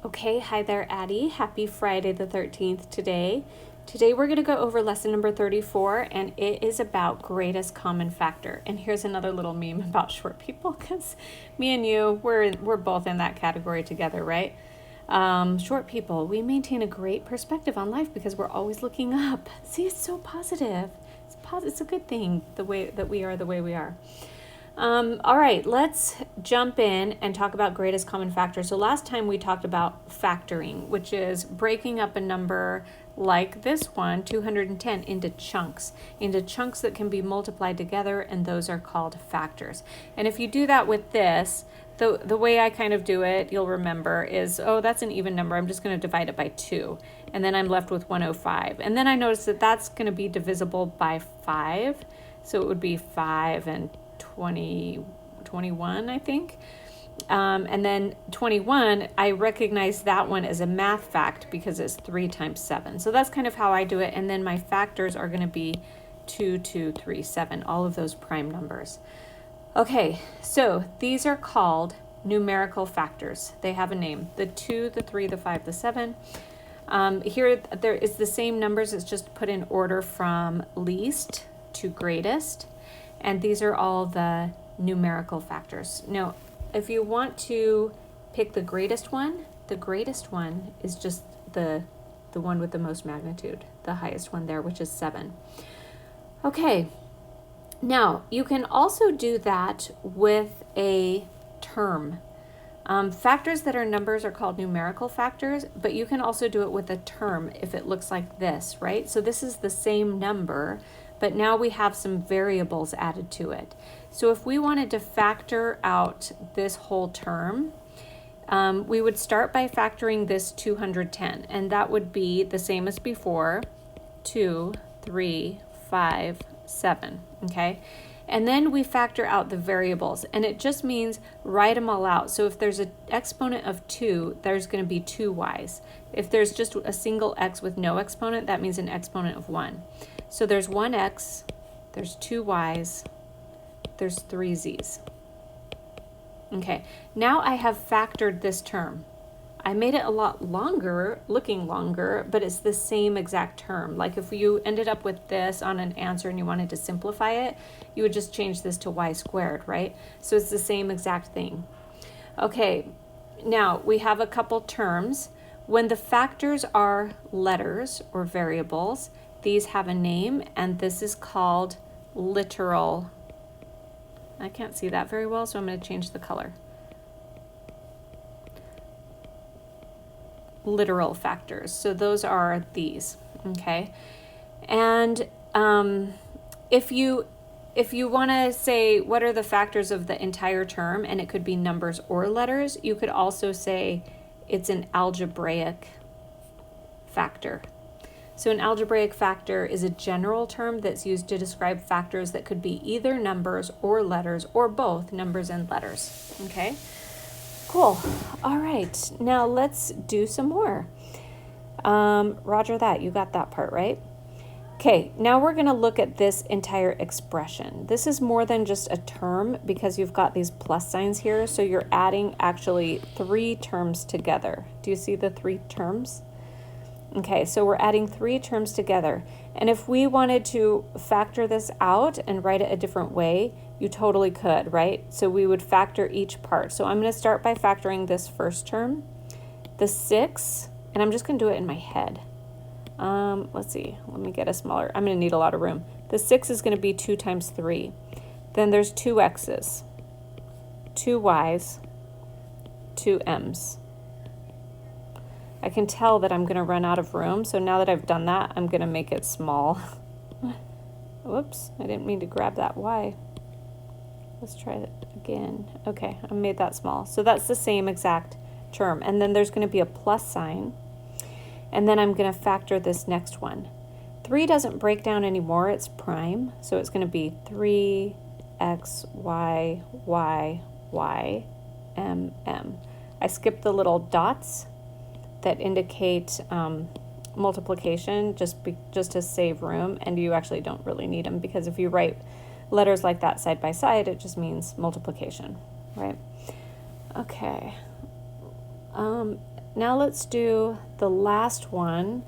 Okay, hi there, Addie. Happy Friday the 13th today. Today we're going to go over lesson number 34, and it is about greatest common factor. And here's another little meme about short people, because me and you, we're both in that category together, right? Short people, we maintain a great perspective on life because we're always looking up. See, it's so positive. It's a good thing, the way that we are the way we are. All right, let's jump in and talk about greatest common factor. So last time we talked about factoring, which is breaking up a number like this one, 210, into chunks that can be multiplied together, and those are called factors. And if you do that with this, the way I kind of do it, you'll remember, is, oh, that's an even number. I'm just going to divide it by 2. And then I'm left with 105. And then I notice that that's going to be divisible by 5. So it would be 5 and 21, I think. And then 21, I recognize that one as a math fact because it's 3 times 7. So that's kind of how I do it. And then my factors are going to be 2, 2, 3, 7, all of those prime numbers. Okay, so these are called numerical factors. They have a name: the 2, the 3, the 5, the 7. Here there is the same numbers, it's just put in order from least to greatest. And these are all the numerical factors. Now, if you want to pick the greatest one is just the one with the most magnitude, the highest one there, which is 7. Okay, now you can also do that with a term. Factors that are numbers are called numerical factors, but you can also do it with a term if it looks like this, right? So this is the same number, but now we have some variables added to it. So if we wanted to factor out this whole term, we would start by factoring this 210, and that would be the same as before: 2, 3, 5, 7, okay? And then we factor out the variables, and it just means write them all out. So if there's an exponent of 2, there's going to be 2 y's. If there's just a single x with no exponent, that means an exponent of 1. So there's 1 x, there's 2 y's, there's 3 z's. Okay, now I have factored this term. I made it a lot longer, looking longer, but it's the same exact term. Like if you ended up with this on an answer and you wanted to simplify it, you would just change this to y squared, right? So it's the same exact thing. Okay, now we have a couple terms. When the factors are letters or variables, these have a name, and this is called literal. I can't see that very well, so I'm going to change the color. Literal factors. So those are these, okay? And if you want to say what are the factors of the entire term, and it could be numbers or letters, you could also say it's an algebraic factor. So an algebraic factor is a general term that's used to describe factors that could be either numbers or letters, or both numbers and letters. Okay, cool. All right, now let's do some more. Roger that, you got that part right. Okay, now we're going to look at this entire expression. This is more than just a term because you've got these plus signs here, so you're adding actually 3 terms together. Do you see the 3 terms? Okay, so we're adding 3 terms together. And if we wanted to factor this out and write it a different way, you totally could, right? So we would factor each part. So I'm going to start by factoring this first term, the 6, and I'm just going to do it in my head. Let's see, let me get a smaller, I'm going to need a lot of room. The 6 is going to be 2 times 3. Then there's 2 x's, 2 y's, 2 m's. I can tell that I'm going to run out of room, so now that I've done that, I'm going to make it small. Whoops, I didn't mean to grab that y. Let's try it again. Okay, I made that small. So that's the same exact term. And then there's going to be a plus sign. And then I'm going to factor this next one. 3 doesn't break down anymore, it's prime. So it's going to be 3x, y, y, y, m, m. I skipped the little dots that indicate multiplication just to save room, and you actually don't really need them, because if you write letters like that side by side, it just means multiplication, right? Okay. now let's do the last one.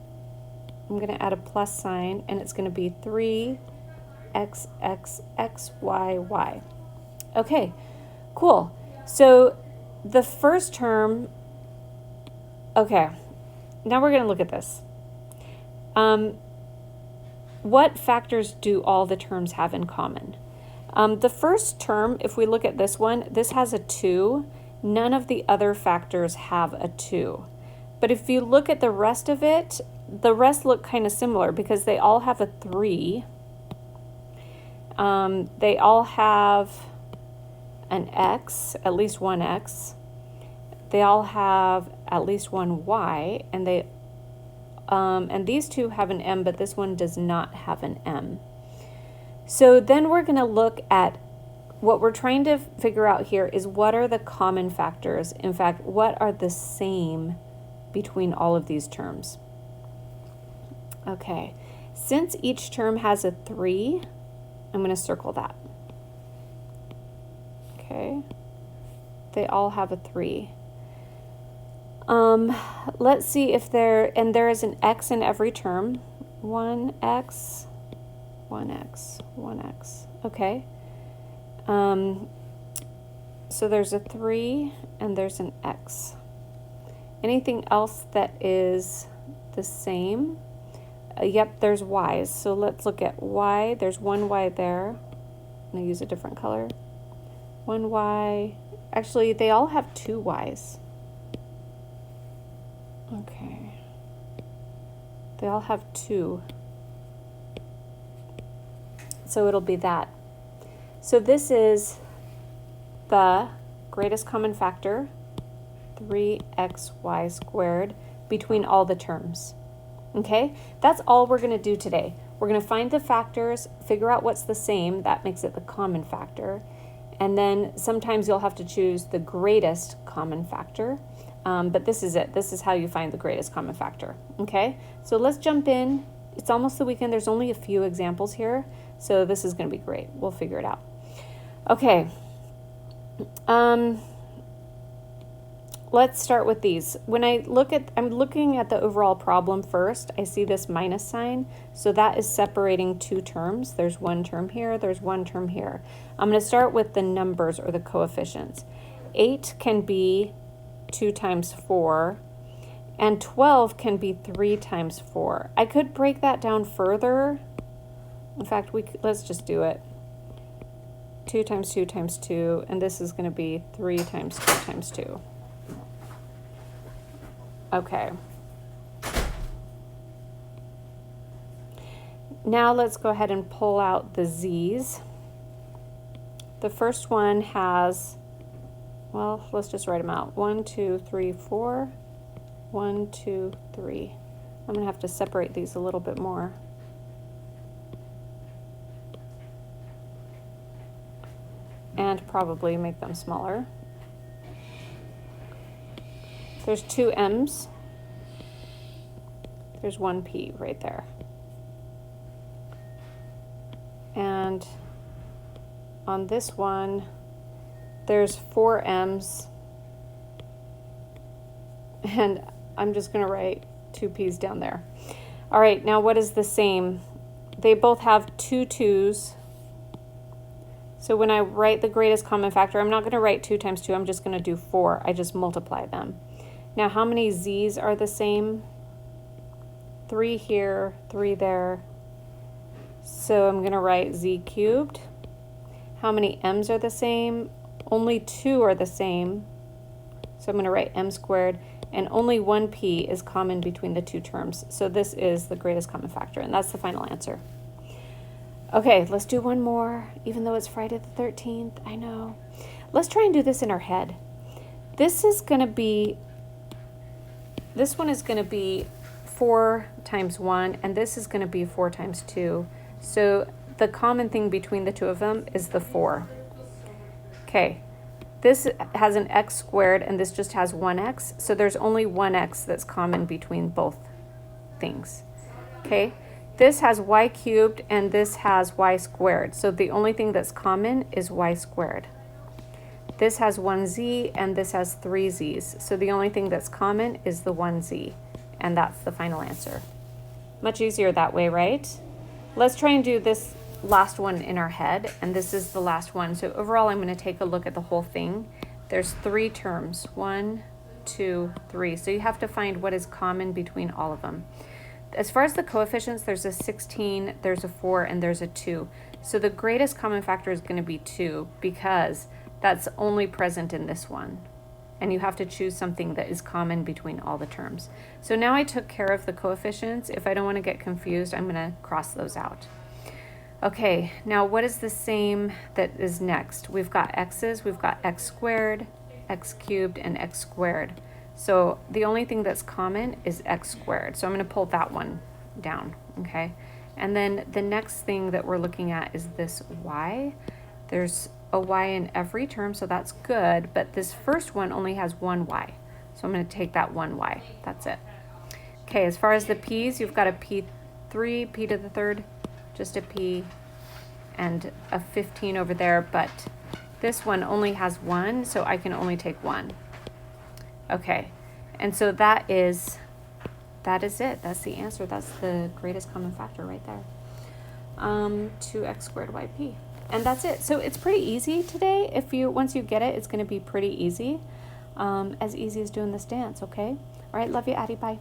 I'm going to add a plus sign, and it's going to be 3x, x, x, y, y. Okay, cool. So the first term, okay, now we're going to look at this. What factors do all the terms have in common? The first term, if we look at this one, this has a 2. None of the other factors have a 2. But if you look at the rest of it, the rest look kind of similar because they all have a 3. They all have an x, at least one x. They all have at least one y, and these two have an m, but this one does not have an m. So then we're going to look at what we're trying to figure out here is what are the common factors. In fact, what are the same between all of these terms? Okay, since each term has a 3, I'm going to circle that. Okay, they all have a 3. Let's see if there is an x in every term. 1x, 1x, 1x. Okay. So there's a 3 and there's an x. Anything else that is the same? Yep, there's y's. So let's look at y. There's one y there. I'm going to use a different color. One y. Actually, they all have 2 y's. Okay. They all have 2. So it'll be that. So this is the greatest common factor, 3xy squared, between all the terms. Okay? That's all we're going to do today. We're going to find the factors, figure out what's the same, that makes it the common factor, and then sometimes you'll have to choose the greatest common factor. But this is it. This is how you find the greatest common factor. Okay, so let's jump in. It's almost the weekend. There's only a few examples here, so this is going to be great. We'll figure it out. Okay. Let's start with these. When I'm looking at the overall problem first, I see this minus sign. So that is separating 2 terms. There's one term here, there's one term here. I'm going to start with the numbers or the coefficients. 8 can be 2 times 4, and 12 can be 3 times 4. I could break that down further. In fact, let's just do it. 2 times 2 times 2, and this is going to be 3 times 2 times 2. Okay. Now let's go ahead and pull out the z's. The first one has, well, let's just write them out. 1, 2, 3, 4. 1, 2, 3. I'm going to have to separate these a little bit more. And probably make them smaller. There's 2 m's. There's 1 p right there. And on this one, there's 4 m's. And I'm just going to write 2 p's down there. All right, now what is the same? They both have 2 2's. So when I write the greatest common factor, I'm not going to write 2 times 2. I'm just going to do 4. I just multiply them. Now, how many z's are the same? 3 here, 3 there. So I'm going to write z cubed. How many m's are the same? Only 2 are the same. So I'm going to write m squared. And only 1 p is common between the 2 terms. So this is the greatest common factor, and that's the final answer. Okay, let's do one more, even though it's Friday the 13th. I know. Let's try and do this in our head. This one is going to be 4 times 1, and this is going to be 4 times 2. So the common thing between the two of them is the 4. Okay, this has an x squared, and this just has 1x. So there's only 1x that's common between both things. Okay, this has y cubed, and this has y squared. So the only thing that's common is y squared. this has one z and this has three z's. So the only thing that's common is the one z, and that's the final answer. Much easier that way, right? Let's try and do this last one in our head, and this is the last one. So overall, I'm going to take a look at the whole thing. There's three terms, 1, 2, 3. So you have to find what is common between all of them. As far as the coefficients, there's a 16, there's a 4, and there's a 2. So the greatest common factor is going to be 2 because that's only present in this one. And you have to choose something that is common between all the terms. So now I took care of the coefficients. If I don't want to get confused, I'm going to cross those out. Okay, now what is the same that is next? We've got x's, we've got x squared, x cubed, and x squared. So the only thing that's common is x squared. So I'm going to pull that one down, okay? And then the next thing that we're looking at is this y. There's a y in every term, so that's good, but this first one only has one y. So I'm going to take that one y. That's it. Okay, as far as the p's, you've got a p3, p to the third, just a p, and a 15 over there, but this one only has one, so I can only take one. Okay, and so that is it. That's the answer. That's the greatest common factor right there. 2x squared yp. And that's it. So it's pretty easy today. Once you get it, it's going to be pretty easy. As easy as doing this dance, okay? All right, love you, Addie. Bye.